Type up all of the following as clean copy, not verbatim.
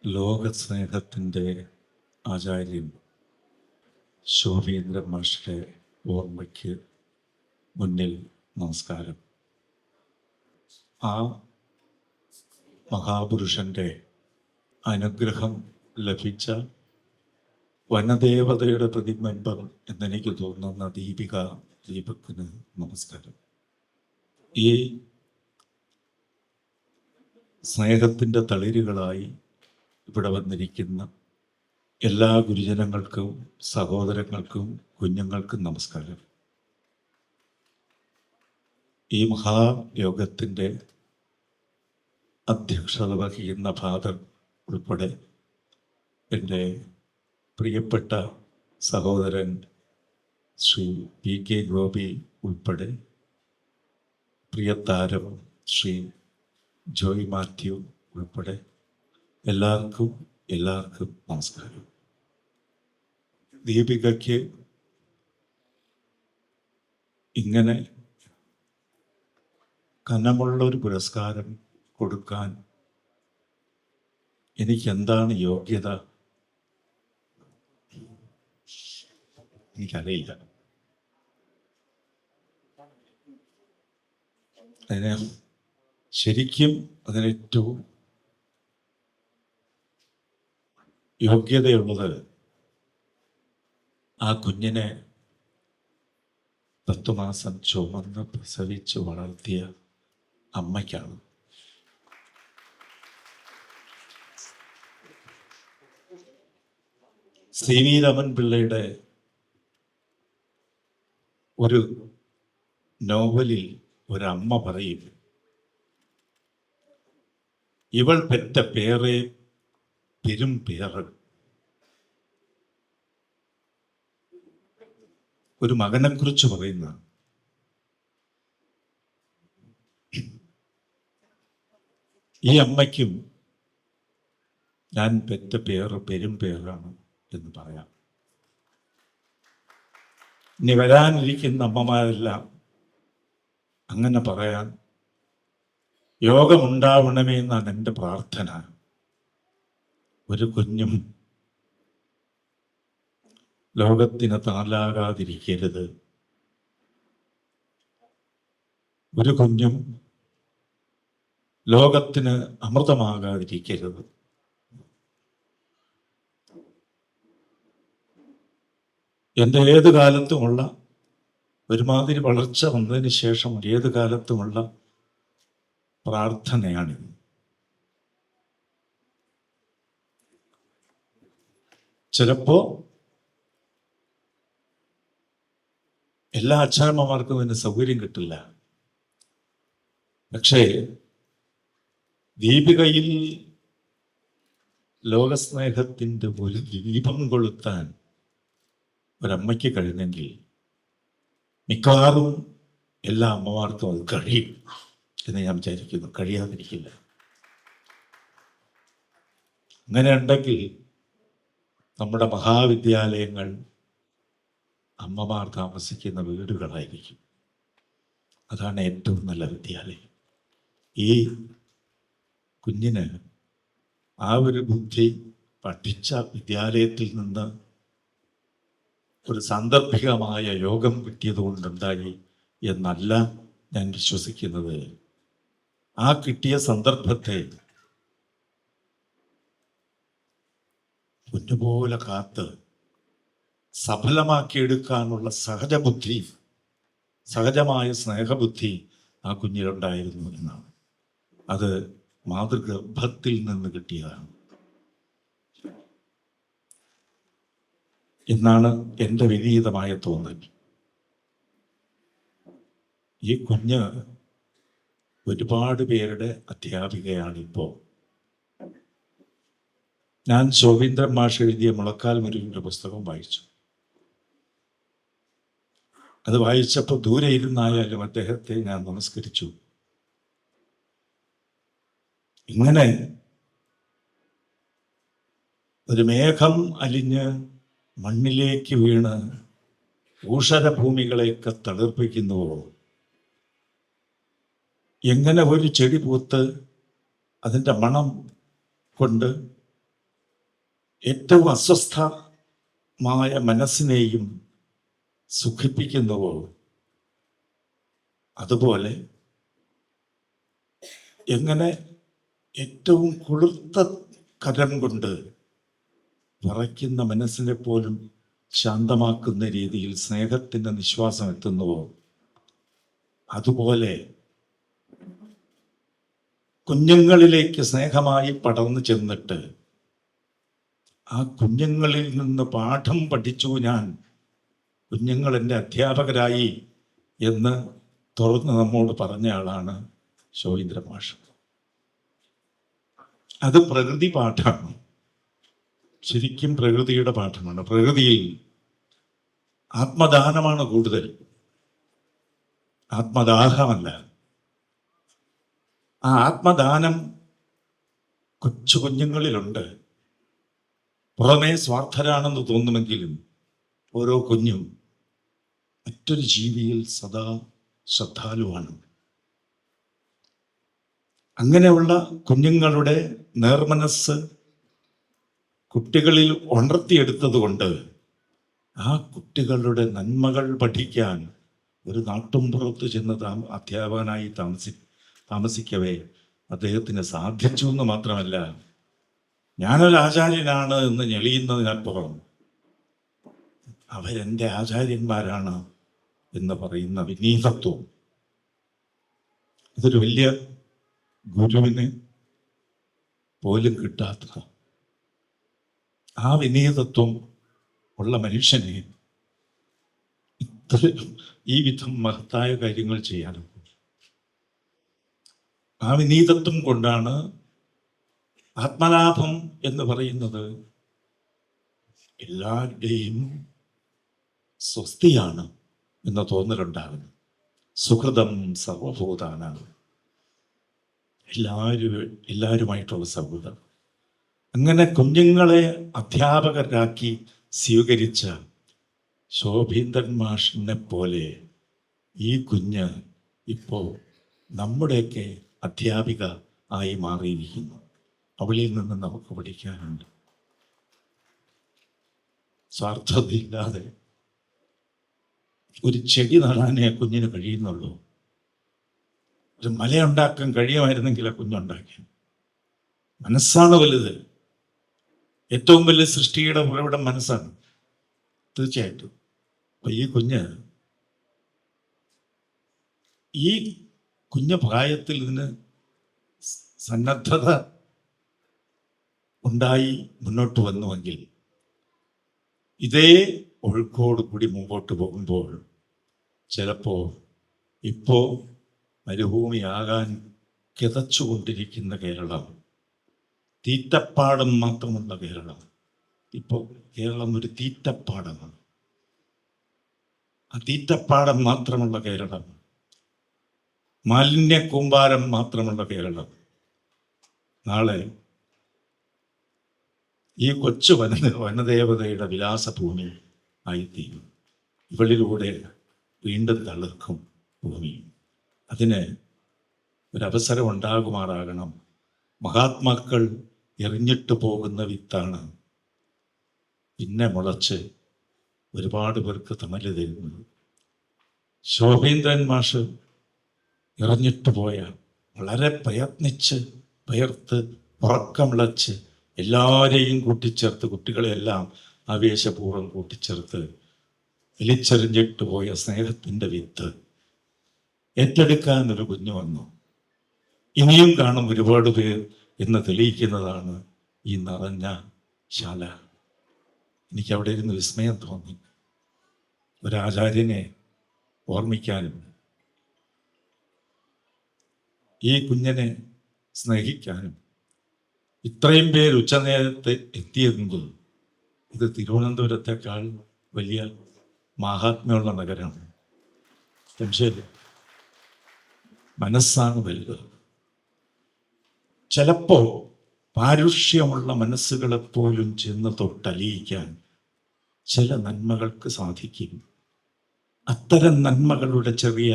ലോകസ്നേഹത്തിൻ്റെ ആചാര്യൻ ശോഭീന്ദ്രൻ മാഷിൻ്റെ ഓർമ്മയ്ക്ക് മുന്നിൽ നമസ്കാരം. ആ മഹാപുരുഷൻ്റെ അനുഗ്രഹം ലഭിച്ച വനദേവതയുടെ പ്രതിബിംബം എന്നെനിക്ക് തോന്നുന്ന ദീപക്കിന് നമസ്കാരം. ഈ സ്നേഹത്തിൻ്റെ തളിരുകളായി ഇവിടെ വന്നിരിക്കുന്ന എല്ലാ ഗുരുജനങ്ങൾക്കും സഹോദരങ്ങൾക്കും കുഞ്ഞുങ്ങൾക്കും നമസ്കാരം. ഈ മഹായോഗത്തിൻ്റെ അധ്യക്ഷത വഹിക്കുന്ന ഫാദർ ഉൾപ്പെടെ എൻ്റെ പ്രിയപ്പെട്ട സഹോദരൻ ശ്രീ പി കെ ഗോപി ഉൾപ്പെടെ പ്രിയതാരം ശ്രീ ജോയ് മാത്യു ഉൾപ്പെടെ എല്ലാവർക്കും നമസ്കാരം. ദീപികയ്ക്ക് ഇങ്ങനെ കനമുള്ള ഒരു പുരസ്കാരം കൊടുക്കാൻ എനിക്കെന്താണ് യോഗ്യത എനിക്കറിയില്ല. ശരിക്കും അതിനേറ്റവും യോഗ്യതയുള്ളത് ആ കുഞ്ഞിനെ 10 മാസം ചുമന്ന് പ്രസവിച്ച് വളർത്തിയ അമ്മയ്ക്കാണ്. സി വി രമൻ പിള്ളയുടെ ഒരു നോവലിൽ ഒരമ്മ പറയും, ഇവൾ പെറ്റ പേരെ പെരും പേറ്. ഒരു മകനെ കുറിച്ച് പറയുന്ന ഈ അമ്മയ്ക്കും ഞാൻ പെറ്റ പേര് പെരും പേരാണ് എന്ന് പറയാം. ഇനി വരാനിരിക്കുന്ന അമ്മമാരെല്ലാം അങ്ങനെ പറയാൻ യോഗമുണ്ടാവണമേ എന്നാണ് എൻ്റെ പ്രാർത്ഥന. ഒരു കുഞ്ഞും ലോകത്തിന് താലാകാതിരിക്കരുത്. ഒരു കുഞ്ഞും ലോകത്തിന് അമൃതമാകാതിരിക്കരുത്. എൻ്റെ ഏത് കാലത്തുമുള്ള ഒരുമാതിരി വളർച്ച വന്നതിന് ശേഷം ഏത് കാലത്തുമുള്ള പ്രാർത്ഥനയാണിത്. ചിലപ്പോ എല്ലാ അച്ഛനമ്മമാർക്കും അതിന് സൗകര്യം കിട്ടില്ല. പക്ഷേ ദീപികയിൽ ലോകസ്നേഹത്തിൻ്റെ ഒരു ദീപം കൊളുത്താൻ ഒരമ്മയ്ക്ക് കഴിഞ്ഞെങ്കിൽ മിക്കവാറും എല്ലാ അമ്മമാർക്കും അത് കഴിയും എന്ന് ഞാൻ വിചാരിക്കുന്നു. കഴിയാതിരിക്കില്ല. അങ്ങനെ ഉണ്ടെങ്കിൽ നമ്മുടെ മഹാവിദ്യാലയങ്ങൾ അമ്മമാർ താമസിക്കുന്ന വീടുകളായിരിക്കും. അതാണ് ഏറ്റവും നല്ല വിദ്യാലയം. ഈ കുഞ്ഞിന് ആ ഒരു ബുദ്ധി പഠിച്ച വിദ്യാലയത്തിൽ നിന്ന് ഒരു സാന്ദർഭികമായ യോഗം കിട്ടിയത് കൊണ്ടുണ്ടായി എന്നല്ല ഞാൻ വിശ്വസിക്കുന്നത്. ആ കിട്ടിയ സന്ദർഭത്തെ പൊന്നുപോലെ കാത്ത് സഫലമാക്കിയെടുക്കാനുള്ള സഹജബുദ്ധി, സഹജമായ സ്നേഹബുദ്ധി ആ കുഞ്ഞിലുണ്ടായിരുന്നു എന്നാണ്. അത് മാതൃഗർഭത്തിൽ നിന്ന് കിട്ടിയതാണ് എന്നാണ് എൻ്റെ വിനീതമായ തോന്നൽ. ഈ കുഞ്ഞ് ഒരുപാട് പേരുടെ അധ്യാപികയാണിപ്പോൾ. ഞാൻ ശോഭീന്ദ്രൻ മാഷ് എഴുതിയ മുളക്കാൽ മുരുകൻ്റെ പുസ്തകം വായിച്ചു. അത് വായിച്ചപ്പോൾ ദൂരെ ഇരുന്നായാലും അദ്ദേഹത്തെ ഞാൻ നമസ്കരിച്ചു. ഇങ്ങനെ ഒരു മേഘം അലിഞ്ഞ് മണ്ണിലേക്ക് വീണ് ഊഷരഭൂമികളെയൊക്കെ തളിർപ്പിക്കുന്നുവോ, എങ്ങനെ ഒരു ചെടി പൂത്ത് അതിൻ്റെ മണം കൊണ്ട് ഏറ്റവും അസ്വസ്ഥമായ മനസ്സിനെയും സുഖിപ്പിക്കുന്നുവോ അതുപോലെ എങ്ങനെ ഏറ്റവും കൊളുത്ത കരം കൊണ്ട് പറയ്ക്കുന്ന മനസ്സിനെ പോലും ശാന്തമാക്കുന്ന രീതിയിൽ സ്നേഹത്തിൻ്റെ നിശ്വാസം എത്തുന്നുവോ അതുപോലെ കുഞ്ഞുങ്ങളിലേക്ക് സ്നേഹമായി പടർന്നു ചെന്നിട്ട് ആ കുഞ്ഞുങ്ങളിൽ നിന്ന് പാഠം പഠിച്ചു ഞാൻ, കുഞ്ഞുങ്ങൾ എൻ്റെ അധ്യാപകരായി എന്ന് തുറന്ന് നമ്മോട് പറഞ്ഞ ആളാണ് ശോഭീന്ദ്രൻ മാഷ്. അത് പ്രകൃതി പാഠമാണ്, ശരിക്കും പ്രകൃതിയുടെ പാഠമാണ്. പ്രകൃതിയിൽ ആത്മദാനമാണ് കൂടുതൽ, ആത്മദാഹമല്ല. ആ ആത്മദാനം കൊച്ചു കുഞ്ഞുങ്ങളിലുണ്ട്. പുറമേ സ്വാർത്ഥരാണെന്ന് തോന്നുമെങ്കിലും ഓരോ കുഞ്ഞും മറ്റൊരു ജീവിയിൽ സദാ ശ്രദ്ധാലുവാണ്. അങ്ങനെയുള്ള കുഞ്ഞുങ്ങളുടെ നേർമനസ് കുട്ടികളിൽ ഉണർത്തിയെടുത്തത് കൊണ്ട് ആ കുട്ടികളുടെ നന്മകൾ പഠിക്കാൻ ഒരു നാട്ടുംപുറത്ത് ചെന്ന് അധ്യാപകനായി താമസിക്കവേ അദ്ദേഹത്തിന് സാധിച്ചു എന്ന് മാത്രമല്ല, ഞാനൊരു ആചാര്യനാണ് എന്ന് ഞെളിയുന്നതിനപ്പുറം അവരെൻ്റെ ആചാര്യന്മാരാണ് എന്ന് പറയുന്ന വിനീതത്വം, ഇതൊരു വലിയ ഗുരുവിന് പോലും കിട്ടാത്ത ആ വിനീതത്വം ഉള്ള മനുഷ്യനെ ഈ വിധം മഹത്തായ കാര്യങ്ങൾ ചെയ്യാനും ആ വിനീതത്വം കൊണ്ടാണ് ആത്മലാഭം എന്ന് പറയുന്നത് എല്ലാവരുടെയും സ്വസ്തിയാണ് എന്ന തോന്നലുണ്ടാകുന്നു. സുഹൃതം സർവഭൂതാനാണ്, എല്ലാവരുമായിട്ടുള്ള സൗഹൃദം. അങ്ങനെ കുഞ്ഞുങ്ങളെ അധ്യാപകരാക്കി സ്വീകരിച്ച ശോഭീന്ദ്രൻ മാഷിനെ പോലെ ഈ കുഞ്ഞ് ഇപ്പോൾ നമ്മുടെയൊക്കെ അധ്യാപിക ആയി മാറിയിരിക്കുന്നു. അവളിൽ നിന്ന് നമുക്ക് പഠിക്കാനുണ്ട്. സ്വാർത്ഥതയില്ലാതെ ഒരു ചെടി നടാനേ കുഞ്ഞിന് കഴിയുന്നുള്ളൂ. ഒരു മലയുണ്ടാക്കാൻ കഴിയുമായിരുന്നെങ്കിൽ ആ കുഞ്ഞുണ്ടാക്കി. മനസ്സാണ് വലുത്. ഏറ്റവും വലിയ സൃഷ്ടിയുടെ ഉറവിടം മനസ്സാണ്, തീർച്ചയായിട്ടും. അപ്പൊ ഈ കുഞ്ഞു പ്രായത്തിൽ ഇതിന് സന്നദ്ധത ഉണ്ടായി മുന്നോട്ട് വന്നുവെങ്കിൽ ഇതേ ഒഴുക്കോട് കൂടി മുമ്പോട്ട് പോകുമ്പോൾ ചിലപ്പോൾ ഇപ്പോൾ മരുഭൂമിയാകാൻ കിതച്ചുകൊണ്ടിരിക്കുന്ന കേരളം, തീറ്റപ്പാടം മാത്രമുള്ള കേരളം, ഇപ്പോൾ കേരളം ഒരു തീറ്റപ്പാടമാണ്. ആ തീറ്റപ്പാടം മാത്രമുള്ള കേരളം, മാലിന്യ കൂമ്പാരം മാത്രമുള്ള കേരളം നാളെ ഈ കൊച്ചു വനദേവതയുടെ വിലാസഭൂമി ആയിത്തീരും. ഇവളിലൂടെ വീണ്ടും തളിർക്കും ഭൂമി. അതിന് ഒരവസരം ഉണ്ടാകുമാറാകണം. മഹാത്മാക്കൾ എറിഞ്ഞിട്ട് പോകുന്ന വിത്താണ് പിന്നെ മുളച്ച് ഒരുപാട് പേർക്ക് തണല് തരുന്നത്. ശോഭീന്ദ്രൻ മാഷ് എറിഞ്ഞിട്ട് പോയ, വളരെ പ്രയത്നിച്ച് പയർത്ത് ഉറക്കമിളച്ച് എല്ലാവരെയും കൂട്ടിച്ചേർത്ത്, കുട്ടികളെല്ലാം ആവേശപൂർവ്വം കൂട്ടിച്ചേർത്ത് വലിച്ചെറിഞ്ഞിട്ട് പോയ സ്നേഹത്തിൻ്റെ വിത്ത് ഏറ്റെടുക്കാൻ ഒരു കുഞ്ഞു വന്നു. ഇനിയും കാണും ഒരുപാട് പേർ എന്ന് തെളിയിക്കുന്നതാണ് ഈ നിറഞ്ഞ ശാല. എനിക്ക് അവിടെ ഇരുന്ന് വിസ്മയം തോന്നി. ഒരാചാര്യനെ ഓർമ്മിക്കാനും ഈ കുഞ്ഞിനെ സ്നേഹിക്കാനും ഇത്രയും പേര് ഉച്ചനേരത്തെ എത്തിയതെങ്കിൽ ഇത് തിരുവനന്തപുരത്തെക്കാൾ വലിയ മാഹാത്മ്യമുള്ള നഗരമാണ്. സംശയമില്ല. മനസ്സാണ് വലുത്. ചിലപ്പോൾ പാരുഷ്യമുള്ള മനസ്സുകളെപ്പോലും ചെന്ന് തൊട്ടലിയിക്കാൻ ചില നന്മകൾക്ക് സാധിക്കും. അത്തരം നന്മകളുടെ ചെറിയ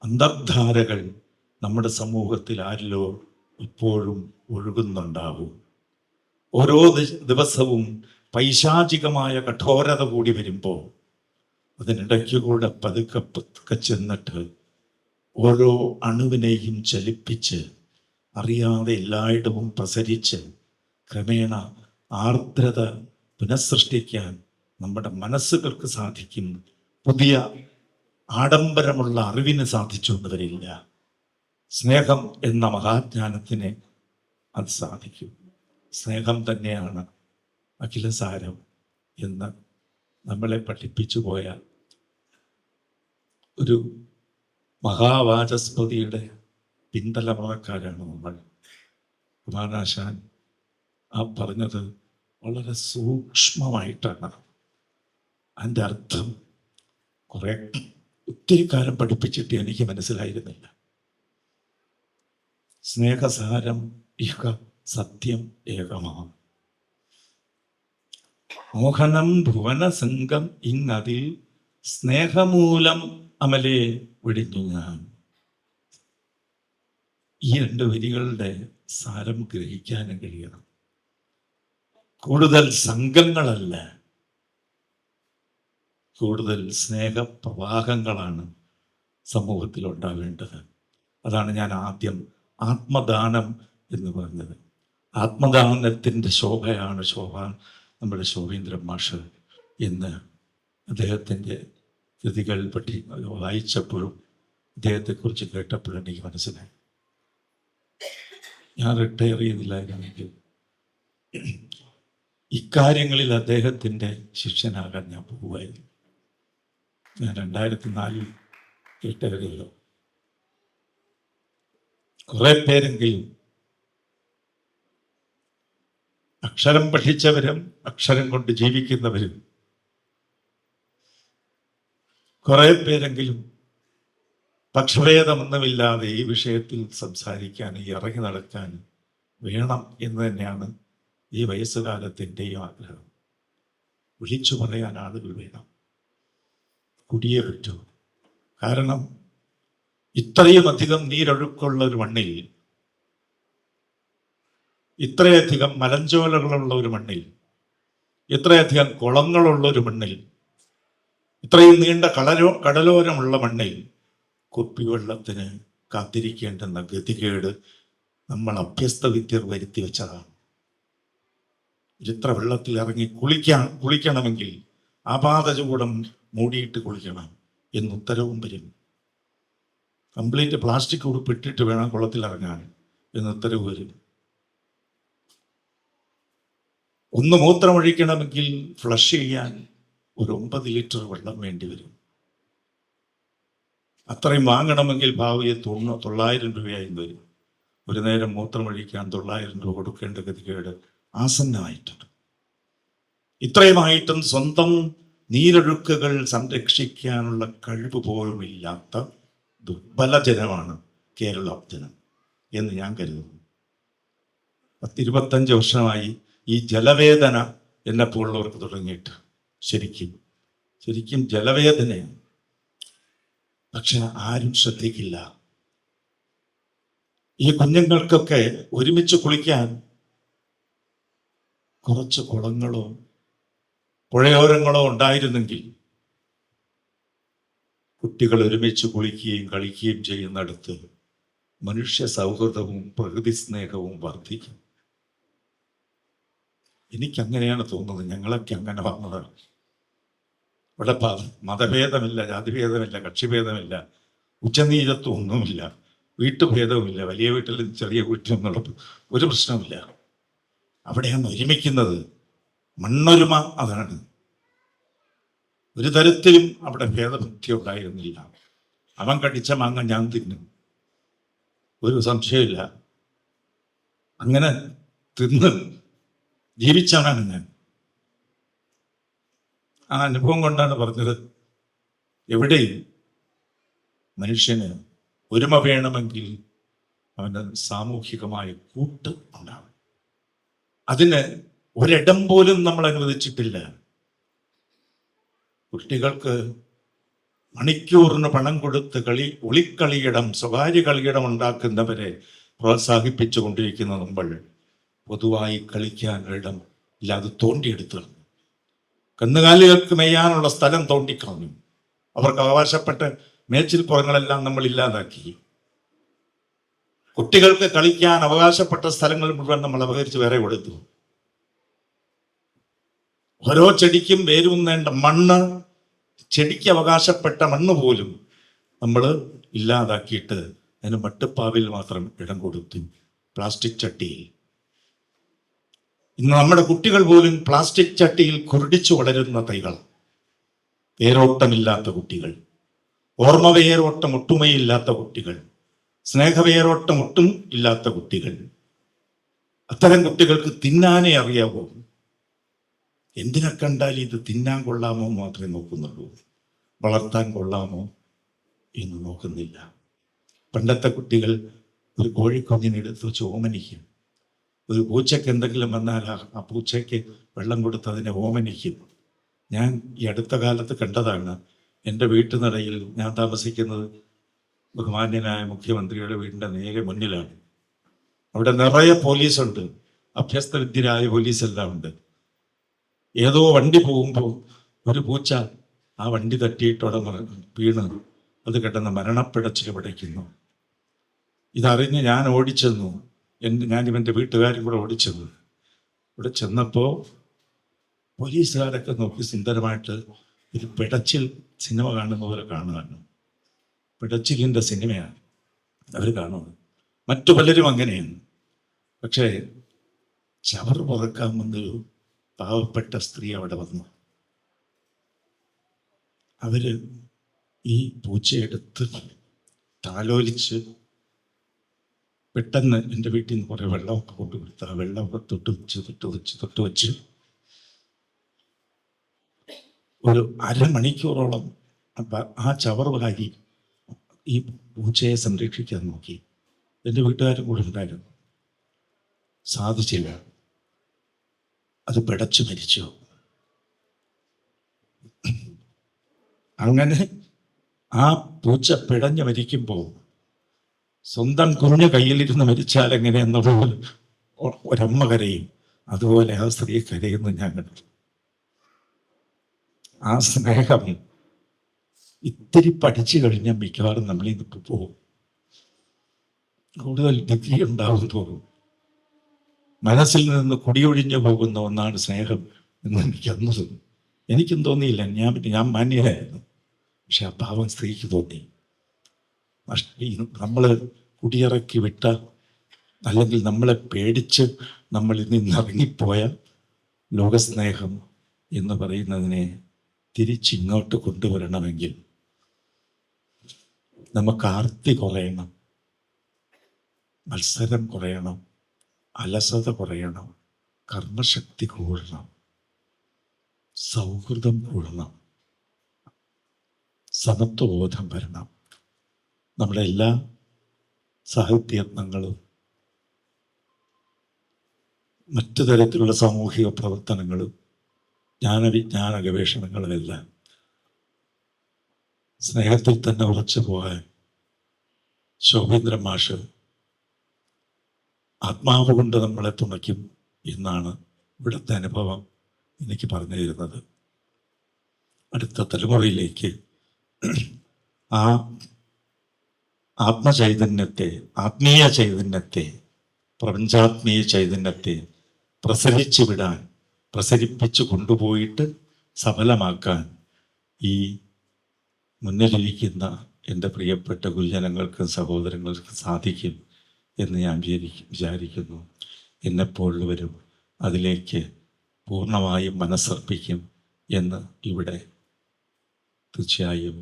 അന്തർധാരകൾ നമ്മുടെ സമൂഹത്തിൽ ആരിലോ ഇപ്പോഴും ഒഴുകുന്നുണ്ടാവും. ഓരോ ദിവസവും പൈശാചികമായ കഠോരത കൂടി വരുമ്പോൾ അതിനിടയ്ക്ക് കൂടെ പതുക്കെ പതുക്കെ ചെന്നിട്ട് ഓരോ അണുവിനെയും ചലിപ്പിച്ച് അറിയാതെ എല്ലായിടവും പ്രസരിച്ച് ക്രമേണ ആർദ്രത പുനഃസൃഷ്ടിക്കാൻ നമ്മുടെ മനസ്സുകൾക്ക് സാധിക്കും. പുതിയ ആഡംബരമുള്ള അറിവിന് സാധിച്ചുകൊണ്ട് വരില്ല. സ്നേഹം എന്ന മഹാജ്ഞാനത്തിന് അത് സാധിക്കും. സ്നേഹം തന്നെയാണ് അഖിലസാരം എന്ന് നമ്മളെ പഠിപ്പിച്ചു പോയ ഒരു മഹാവാചസ്പതിയുടെ പിന്തലമുറക്കാരാണ് നമ്മൾ. കുമാരനാശാൻ ആ പറഞ്ഞത് വളരെ സൂക്ഷ്മമായിട്ടാണ്. അതിൻ്റെ അർത്ഥം ഒത്തിരി കാലം പഠിപ്പിച്ചിട്ട് എനിക്ക് മനസ്സിലായിരുന്നില്ല. സ്നേഹസാരം ഇഹ സത്യം ഏകമാണ്. മോഹനം ഭുവന സംഘം ഇങ്ങതിൽ സ്നേഹമൂലം അമലേ വെടിഞ്ഞു ഞാൻ. ഈ 2 വരികളുടെ സാരം ഗ്രഹിക്കാനും കഴിയണം. കൂടുതൽ സംഘങ്ങളല്ല, കൂടുതൽ സ്നേഹപ്രവാഹങ്ങളാണ് സമൂഹത്തിൽ ഉണ്ടാവേണ്ടത്. അതാണ് ഞാൻ ആദ്യം ആത്മദാനം എന്ന് പറഞ്ഞത്. ആത്മദാനത്തിൻ്റെ ശോഭയാണ് നമ്മുടെ ശോഭീന്ദ്രൻ മാഷ് എന്ന് അദ്ദേഹത്തിൻ്റെ കൃതികൾ വായിച്ചപ്പോഴും അദ്ദേഹത്തെക്കുറിച്ച് കേട്ടപ്പോഴും എനിക്ക് മനസ്സിലായി. ഞാൻ റിട്ടയർ ചെയ്തില്ലായിരുന്നെങ്കിൽ ഇക്കാര്യങ്ങളിൽ അദ്ദേഹത്തിൻ്റെ ശിഷ്യനാകാൻ ഞാൻ പോകുമായിരുന്നു. ഞാൻ 2004 റിട്ടയർ ചെയ്തു. കുറെ പേരെങ്കിലും അക്ഷരം പഠിച്ചവരും അക്ഷരം കൊണ്ട് ജീവിക്കുന്നവരും കുറെ പേരെങ്കിലും പക്ഷഭേദമൊന്നുമില്ലാതെ ഈ വിഷയത്തിൽ സംസാരിക്കാൻ, ഇറങ്ങി നടക്കാൻ വേണം എന്ന് തന്നെയാണ് ഈ വയസ്സുകാലത്തിൻ്റെയും ആഗ്രഹം. വിളിച്ചു പറയാൻ ആളുകൾ വേണം, കുടിയേ പറ്റൂ. കാരണം ഇത്രയും അധികം നീരൊഴുക്കുള്ള ഒരു മണ്ണിൽ, ഇത്രയധികം മലഞ്ചോലകളുള്ള ഒരു മണ്ണിൽ, ഇത്രയധികം കുളങ്ങളുള്ള ഒരു മണ്ണിൽ, ഇത്രയും നീണ്ട കടലോരമുള്ള മണ്ണിൽ കുപ്പിവെള്ളത്തിന് കാത്തിരിക്കേണ്ടെന്ന ഗതികേട് നമ്മൾ വിദ്യർ വരുത്തി വെച്ചതാണ്. ഇത്ര വെള്ളത്തിൽ ഇറങ്ങി കുളിക്കണമെങ്കിൽ ആപാദചൂടം മൂടിയിട്ട് കുളിക്കണം എന്ന് ഉത്തരവും വരും. കംപ്ലീറ്റ് പ്ലാസ്റ്റിക് ഉടുപ്പിട്ടിട്ട് വേണം കുളത്തിൽ ഇറങ്ങാൻ എന്ന് ഉത്തരവ് വരും. ഒന്ന് മൂത്രമൊഴിക്കണമെങ്കിൽ ഫ്ലഷ് ചെയ്യാൻ ഒരു 9 ലിറ്റർ വെള്ളം വേണ്ടി വരും. അത്രയും വാങ്ങണമെങ്കിൽ ഭാവിയെ 900 രൂപയായി വരും. ഒരു നേരം മൂത്രമൊഴിക്കാൻ 900 രൂപ കൊടുക്കേണ്ട ഗതികേട് ആസന്നമായിട്ടുണ്ട്. ഇത്രയുമായിട്ടും സ്വന്തം നീരൊഴുക്കുകൾ സംരക്ഷിക്കാനുള്ള കഴിവ് പോലും ഇല്ലാത്ത ദുർബല ജനമാണ് കേരള ജനം എന്ന് ഞാൻ കരുതുന്നു. 10-25 വർഷമായി ഈ ജലവേദന എന്നെപ്പോലുള്ളവർക്ക് തുടങ്ങിയിട്ട് ശരിക്കും ജലവേദനയാണ്. പക്ഷെ ആരും ശ്രദ്ധിക്കില്ല. ഈ കുഞ്ഞുങ്ങൾക്കൊക്കെ ഒരുമിച്ച് കുളിക്കാൻ കുറച്ച് കുളങ്ങളോ പുഴയോരങ്ങളോ ഉണ്ടായിരുന്നെങ്കിൽ കുട്ടികൾ ഒരുമിച്ച് കുളിക്കുകയും കളിക്കുകയും ചെയ്യുന്നിടത്ത് മനുഷ്യ സൗഹൃദവും പ്രകൃതി സ്നേഹവും വർദ്ധിക്കും. എനിക്കങ്ങനെയാണ് തോന്നുന്നത്. ഞങ്ങളൊക്കെ അങ്ങനെ വന്നതാണ്. ഇവിടെ മതഭേദമില്ല, ജാതിഭേദമില്ല, കക്ഷിഭേദമില്ല, ഉച്ചനീചത്വം ഒന്നുമില്ല, വീട്ടുഭേദവുമില്ല. വലിയ വീട്ടിലും ചെറിയ വീട്ടിലും എന്നുള്ള ഒരു പ്രശ്നമില്ല. അവിടെയാണ് ഒരുമിക്കുന്നത്. മണ്ണൊരുമ അതാണ്. ഒരു തരത്തിലും അവിടെ ഭേദബുദ്ധി ഉണ്ടായിരുന്നില്ല. അവൻ കടിച്ച മാങ്ങ ഞാൻ തിന്നും, ഒരു സംശയമില്ല. അങ്ങനെ തിന്ന് ജീവിച്ചവനാണ് ഞാൻ. ആ അനുഭവം കൊണ്ടാണ് പറഞ്ഞത്, എവിടെയും മനുഷ്യന് ഒരുമ വേണമെങ്കിൽ അവന് സാമൂഹികമായ കൂട്ട് ഉണ്ടാവും. അതിന് ഒരിടം പോലും നമ്മൾ അനുവദിച്ചിട്ടില്ല. കുട്ടികൾക്ക് മണിക്കൂറിന് പണം കൊടുത്ത് ഒളിക്കളിയിടം, സ്വകാര്യ കളിയിടം ഉണ്ടാക്കുന്നവരെ പ്രോത്സാഹിപ്പിച്ചു കൊണ്ടിരിക്കുന്ന നമ്മൾ പൊതുവായി കളിക്കാനിടം ഇല്ലാതെ തോണ്ടിയെടുത്തു. കന്നുകാലികൾക്ക് മെയ്യാനുള്ള സ്ഥലം തോണ്ടിക്കളഞ്ഞു. അവർക്ക് അവകാശപ്പെട്ട മേച്ചിൽപ്പുറങ്ങളെല്ലാം നമ്മൾ ഇല്ലാതാക്കി. കുട്ടികൾക്ക് കളിക്കാൻ അവകാശപ്പെട്ട സ്ഥലങ്ങൾ മുഴുവൻ നമ്മൾ അപഹരിച്ച് വേറെ കൊടുത്തു. ഓരോ ചെടിക്കും വേരൂന്നേണ്ട മണ്ണ്, ചെടിക്ക് അവകാശപ്പെട്ട മണ്ണ് പോലും നമ്മൾ ഇല്ലാതാക്കിയിട്ട് അതിന് മട്ടുപ്പാവിൽ മാത്രം ഇടം കൊടുത്തു, പ്ലാസ്റ്റിക് ചട്ടിയിൽ. ഇന്ന് നമ്മുടെ കുട്ടികൾ പോലും പ്ലാസ്റ്റിക് ചട്ടിയിൽ കുരുടിച്ചു വളരുന്ന തൈകൾ. വേരോട്ടമില്ലാത്ത കുട്ടികൾ, ഓർമ്മ വേരോട്ടം ഒട്ടുമയില്ലാത്ത കുട്ടികൾ, സ്നേഹവേരോട്ടം ഒട്ടും ഇല്ലാത്ത കുട്ടികൾ. അത്തരം കുട്ടികൾക്ക് തിന്നാനേ അറിയാവൂ. എന്തിനെ കണ്ടാൽ ഇത് തിന്നാൻ കൊള്ളാമോ മാത്രമേ നോക്കുന്നുള്ളൂ, വളർത്താൻ കൊള്ളാമോ എന്ന് നോക്കുന്നില്ല. പണ്ടത്തെ കുട്ടികൾ ഒരു കോഴിക്കുഞ്ഞിനെടുത്ത് വെച്ച് ഓമനിക്കും. ഒരു പൂച്ചയ്ക്ക് എന്തെങ്കിലും വന്നാൽ ആ പൂച്ചയ്ക്ക് വെള്ളം കൊടുത്ത് അതിനെ ഓമനിക്കും. ഞാൻ ഈ അടുത്ത കാലത്ത് കണ്ടതാണ്. എൻ്റെ വീട്ടുനടയിൽ, ഞാൻ താമസിക്കുന്നത് ബഹുമാന്യനായ മുഖ്യമന്ത്രിയുടെ വീടിൻ്റെ നേരെ മുന്നിലാണ്. അവിടെ നിറയെ പോലീസുണ്ട്, അഭ്യസ്തവിദ്യരായ പോലീസെല്ലാം ഉണ്ട്. ഏതോ വണ്ടി പോകുമ്പോൾ ഒരു പൂച്ച ആ വണ്ടി തട്ടിയിട്ടോടെ വീണ് അത് കിടന്ന് മരണപ്പിടച്ചിൽ പിടയ്ക്കുന്നു. ഇതറിഞ്ഞ് ഞാൻ ഓടിച്ചെന്നു. ഞാൻ ഇവൻ്റെ വീട്ടുകാരും കൂടെ ഓടിച്ചെന്നു. ഇവിടെ ചെന്നപ്പോൾ പോലീസുകാരൊക്കെ നോക്കി സുന്ദരമായിട്ട് ഒരു പിടച്ചിൽ സിനിമ കാണുന്ന പോലെ കാണുകയാണ്. പിടച്ചിലിൻ്റെ സിനിമയാണ് അവർ കാണുന്നത്. മറ്റു പലരും അങ്ങനെയാണ്. പക്ഷേ ചവർ പുറക്കാൻ വന്നൊരു പാവപ്പെട്ട സ്ത്രീ അവിടെ വന്നു. അവര് ഈ പൂച്ചയെടുത്ത് താലോലിച്ച് പെട്ടെന്ന് എൻ്റെ വീട്ടിൽ നിന്ന് കുറേ വെള്ളമൊക്കെ കൊണ്ടുകൊടുത്ത് ആ വെള്ളമൊക്കെ തൊട്ട് വെച്ച് ഒരു അരമണിക്കൂറോളം ആ ചവർ വാരി ഈ പൂച്ചയെ സംരക്ഷിക്കാൻ നോക്കി. എൻ്റെ വീട്ടുകാരും കൂടെ ഉണ്ടായിരുന്നു. സാധിച്ചില്ല. അത് പിടച്ചു മരിച്ചു. അങ്ങനെ ആ പൂച്ച പിടഞ്ഞു മരിക്കുമ്പോൾ സ്വന്തം കുഞ്ഞ് കയ്യിലിരുന്ന് മരിച്ചാൽ എങ്ങനെയെന്നുള്ളത് ഒരമ്മ കരയും, അതുപോലെ ആ സ്ത്രീ കരയുന്നു ഞാൻ കണ്ടു. ആ സ്നേഹം ഇത്തിരി പഠിച്ചു കഴിഞ്ഞാൽ മിക്കവാറും നമ്മളിന്ന് പോകും. കൂടുതൽ ഡിഗ്രി ഉണ്ടാവും തോറും മനസ്സിൽ നിന്ന് കുടിയൊഴിഞ്ഞു പോകുന്ന ഒന്നാണ് സ്നേഹം എന്ന് എനിക്ക് അന്ന് തോന്നി. എനിക്കും തോന്നിയില്ല, ഞാൻ മാന്യനായിരുന്നു. പക്ഷെ ആ പാവം സ്ത്രീക്ക് തോന്നി. നമ്മൾ കുടിയിറക്കി വിട്ട, അല്ലെങ്കിൽ നമ്മളെ പേടിച്ച് നമ്മളിൽ നിന്ന് ഇറങ്ങിപ്പോയ ലോകസ്നേഹം എന്ന് പറയുന്നതിനെ തിരിച്ചിങ്ങോട്ട് കൊണ്ടുവരണമെങ്കിൽ നമുക്ക് ആർത്തി കുറയണം, മത്സരം കുറയണം, അലസത കുറയണം, കർമ്മശക്തി കൂടണം, സൗഹൃദം കൂടണം, സമത്വബോധം വരണം. നമ്മുടെ എല്ലാ സാഹിത്യയത്നങ്ങളും മറ്റു തരത്തിലുള്ള സാമൂഹിക പ്രവർത്തനങ്ങളും ജ്ഞാനവിജ്ഞാന ഗവേഷണങ്ങളുമെല്ലാം സ്നേഹത്തിൽ തന്നെ ഉറച്ചു പോകാൻ ശോഭീന്ദ്രൻ മാഷ് ആത്മാവ് കൊണ്ട് നമ്മളെ തുണയ്ക്കും എന്നാണ് ഇവിടുത്തെ അനുഭവം എനിക്ക് പറഞ്ഞു തരുന്നത്. അടുത്ത തലമുറയിലേക്ക് ആ ആത്മചൈതന്യത്തെ, ആത്മീയ ചൈതന്യത്തെ, പ്രപഞ്ചാത്മീയ ചൈതന്യത്തെ പ്രസരിപ്പിച്ചു കൊണ്ടുപോയിട്ട് സഫലമാക്കാൻ ഈ മുന്നിലിരിക്കുന്ന എൻ്റെ പ്രിയപ്പെട്ട ഗുരുജനങ്ങൾക്കും സഹോദരങ്ങൾക്കും സാധിക്കും എന്ന് ഞാൻ വിചാരിക്കുന്നു. എന്നെപ്പോലുള്ളവരും അതിലേക്ക് പൂർണ്ണമായും മനസ്സർപ്പിക്കും എന്ന് ഇവിടെ തീർച്ചയായും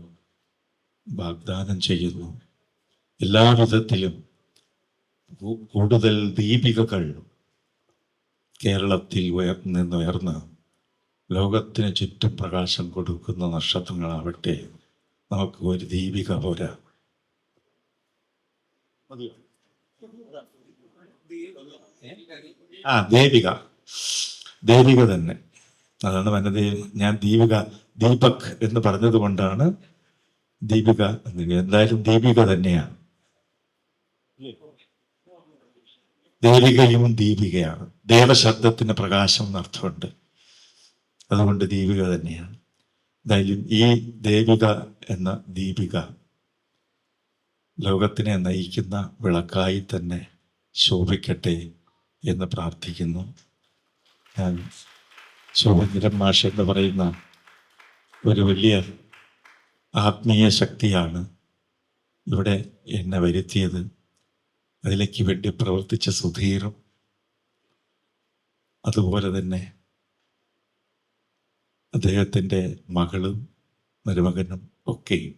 വാഗ്ദാനം ചെയ്യുന്നു. എല്ലാ വിധത്തിലും കൂടുതൽ ദീപികകൾ കേരളത്തിൽ ഉയർന്ന് ലോകത്തിന് ചുറ്റും പ്രകാശം കൊടുക്കുന്ന നക്ഷത്രങ്ങളാവട്ടെ. നമുക്ക് ഒരു ദീപിക പോരാ. ദേവിക തന്നെ. അതാണ് വനദേവ്. ഞാൻ ദീപക് എന്ന് പറഞ്ഞത് കൊണ്ടാണ് ദീപിക. എന്തായാലും ദീപിക തന്നെയാണ്. ദേവികയും ദീപികയാണ്. ദേവശബ്ദത്തിന് പ്രകാശം എന്നർത്ഥമുണ്ട്. അതുകൊണ്ട് ദീപിക തന്നെയാണ്. എന്തായാലും ഈ ദേവിക എന്ന ദീപിക ലോകത്തിനെ നയിക്കുന്ന വിളക്കായി തന്നെ ശോഭിക്കട്ടെ എന്ന് പ്രാർത്ഥിക്കുന്നു. ഞാൻ ശോഭചന്ദ്രൻ മാഷ് എന്ന് പറയുന്ന ഒരു വലിയ ആത്മീയ ശക്തിയാണ് ഇവിടെ എന്നെ വരുത്തിയത്. അതിലേക്ക് വേണ്ടി പ്രവർത്തിച്ച സുധീറും അതുപോലെ തന്നെ അദ്ദേഹത്തിൻ്റെ മകളും മരുമകനും ഒക്കെയും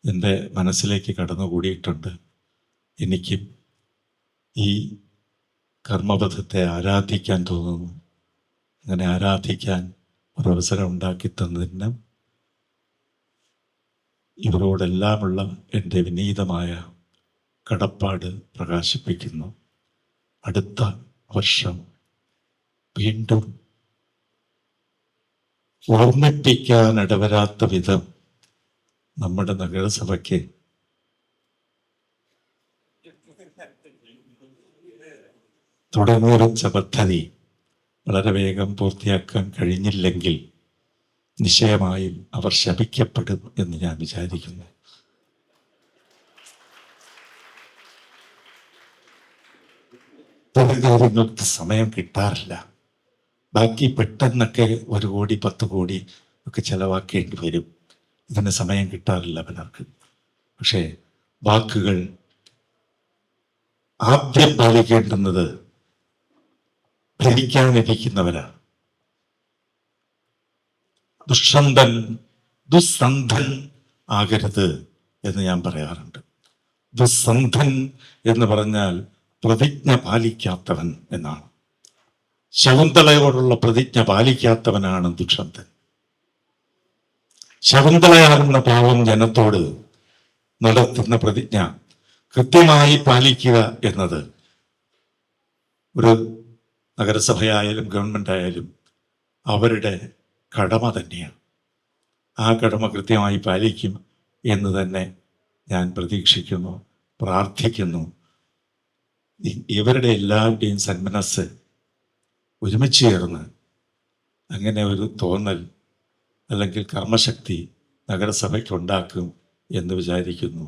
എൻ്റെ മനസ്സിലേക്ക് കടന്നുകൂടിയിട്ടുണ്ട്. എനിക്കും ഈ കർമ്മപഥത്തെ ആരാധിക്കാൻ തോന്നുന്നു. അങ്ങനെ ആരാധിക്കാൻ ഒരവസരം ഉണ്ടാക്കി തന്നതിനും ഇവരോടെല്ലാമുള്ള എൻ്റെ വിനീതമായ കടപ്പാട് പ്രകാശിപ്പിക്കുന്നു. അടുത്ത വർഷം വീണ്ടും ഓർമ്മിപ്പിക്കാൻ ഇടവരാത്ത വിധം നമ്മുടെ നഗരസഭയ്ക്ക് തുടർന്നുവച്ച പദ്ധതി വളരെ വേഗം പൂർത്തിയാക്കാൻ കഴിഞ്ഞില്ലെങ്കിൽ നിശ്ചയമായും അവർ ശപിക്കപ്പെടും എന്ന് ഞാൻ വിചാരിക്കുന്നു. കാര്യങ്ങൾക്ക് സമയം കിട്ടാറില്ല. ബാക്കി പെട്ടെന്നൊക്കെ 1 കോടി 10 കോടി ഒക്കെ ചെലവാക്കേണ്ടി വരും. ഇതിന് സമയം കിട്ടാറില്ല പലർക്കും. പക്ഷേ വാക്കുകൾ ആദ്യം പാലിക്കേണ്ടുന്നത് ഭരിക്കാനിരിക്കുന്നവരാണ്. ദുസ്സന്ധൻ ആകരുത് എന്ന് ഞാൻ പറയാറുണ്ട്. ദുസ്സന്ധൻ എന്ന് പറഞ്ഞാൽ പ്രതിജ്ഞ പാലിക്കാത്തവൻ എന്നാണ്. ശകുന്തളയോടുള്ള പ്രതിജ്ഞ പാലിക്കാത്തവനാണ് ദുഷ്യന്തൻ. ശകുന്തളയാകുന്ന പാവം ജനത്തോട് നടത്തുന്ന പ്രതിജ്ഞ കൃത്യമായി പാലിക്കുക എന്നത് ഒരു നഗരസഭയായാലും ഗവൺമെന്റ് ആയാലും അവരുടെ കടമ തന്നെയാണ്. ആ കടമ കൃത്യമായി പാലിക്കും എന്ന് തന്നെ ഞാൻ പ്രതീക്ഷിക്കുന്നു, പ്രാർത്ഥിക്കുന്നു. ഇവരുടെ എല്ലാവരുടെയും സന്മനസ് ഒരുമിച്ച് ചേർന്ന് അങ്ങനെ ഒരു തോന്നൽ അല്ലെങ്കിൽ കർമ്മശക്തി നഗരസഭയ്ക്കുണ്ടാക്കും എന്ന് വിചാരിക്കുന്നു.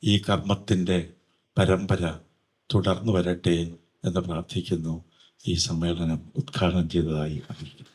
ഈ കർമ്മത്തിൻ്റെ പരമ്പര തുടർന്നു വരട്ടെ എന്ന് പ്രാർത്ഥിക്കുന്നു. ഈ സമ്മേളനം ഉദ്ഘാടനം ചെയ്തതായി അറിയിക്കുന്നു.